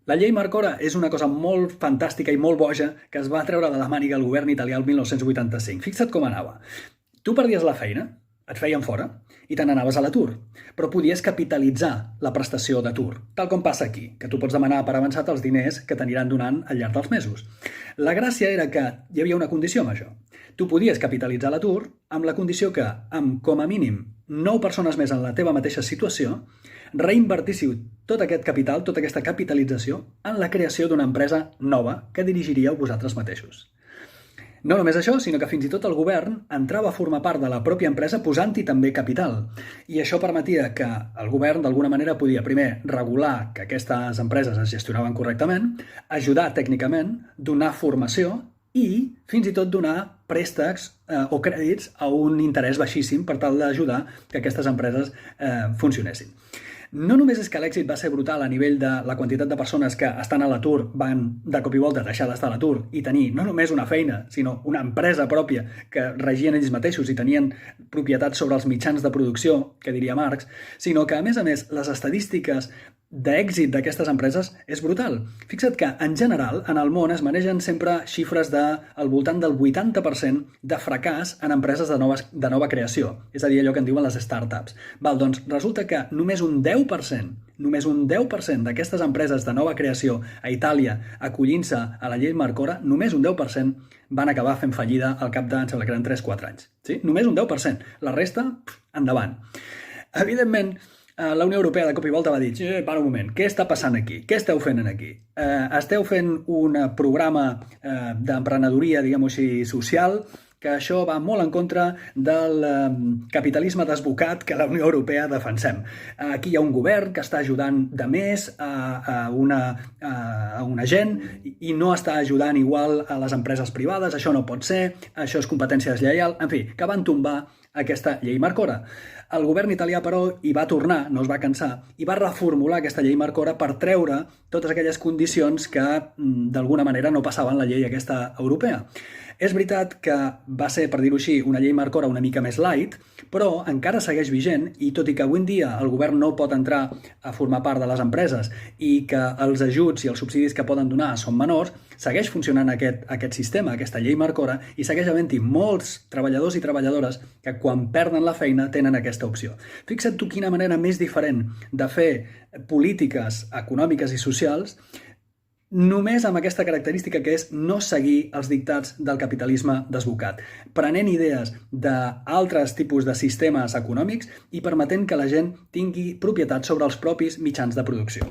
La llei Marcora és una cosa molt fantàstica i molt boja que es va treure de la màniga el govern italià el 1985. Fixa't com anava. Tu perdies la feina, et feien fora, i te n'anaves a l'atur, però podies capitalitzar la prestació d'atur, tal com passa aquí, que tu pots demanar per avançat els diners que t'aniran donant al llarg dels mesos. La gràcia era que hi havia una condició amb això. Tu podies capitalitzar l'atur amb la condició que, amb com a mínim 9 persones més en la teva mateixa situació, reinvertíssiu tot aquest capital, tota aquesta capitalització, en la creació d'una empresa nova que dirigiríeu vosaltres mateixos. No només això, sinó que fins i tot el govern entrava a formar part de la pròpia empresa posant-hi també capital. I això permetia que el govern d'alguna manera podia, primer, regular que aquestes empreses es gestionaven correctament, ajudar tècnicament, donar formació i fins i tot donar préstecs o crèdits a un interès baixíssim per tal d'ajudar que aquestes empreses funcionessin. No només és que l'èxit va ser brutal a nivell de la quantitat de persones que estan a l'atur van de cop i volta deixar d'estar a l'atur i tenir no només una feina, sinó una empresa pròpia que regien ells mateixos i tenien propietat sobre els mitjans de producció, que diria Marx, sinó que, a més, les estadístiques d'èxit d'aquestes empreses és brutal. Fixa't que, en general, en el món es manegen sempre xifres al voltant del 80% de fracàs en empreses de nova creació, és a dir, allò que en diuen les startups. Doncs resulta que només un 10% d'aquestes empreses de nova creació a Itàlia acollint-se a la llei Marcora, només un 10% van acabar fent fallida al cap de, em sembla que eren 3-4 anys. Sí? Només un 10%. La resta, endavant. Evidentment, la Unió Europea de cop i volta va dir para un moment, què està passant aquí? Què esteu fent aquí? Esteu fent un programa d'emprenedoria, diguem-ho així, social, que això va molt en contra del capitalisme desbocat que la Unió Europea defensem. Aquí hi ha un govern que està ajudant de més a una gent i no està ajudant igual a les empreses privades, això no pot ser, això és competència deslleial, en fi, que van tombar aquesta llei Marcora. El govern italià, però, hi va tornar, no es va cansar, i va reformular aquesta llei Marcora per treure totes aquelles condicions que, d'alguna manera, no passaven la llei aquesta europea. És veritat que va ser, per dir-ho així, una llei Marcora una mica més light, però encara segueix vigent i tot i que avui en dia el govern no pot entrar a formar part de les empreses i que els ajuts i els subsidis que poden donar són menors, segueix funcionant aquest sistema, aquesta llei Marcora, i segueix havent-hi molts treballadors i treballadores que quan perden la feina tenen aquesta opció. Fixa't tu quina manera més diferent de fer polítiques econòmiques i socials només amb aquesta característica que és no seguir els dictats del capitalisme desbocat, prenent idees d'altres tipus de sistemes econòmics i permetent que la gent tingui propietat sobre els propis mitjans de producció.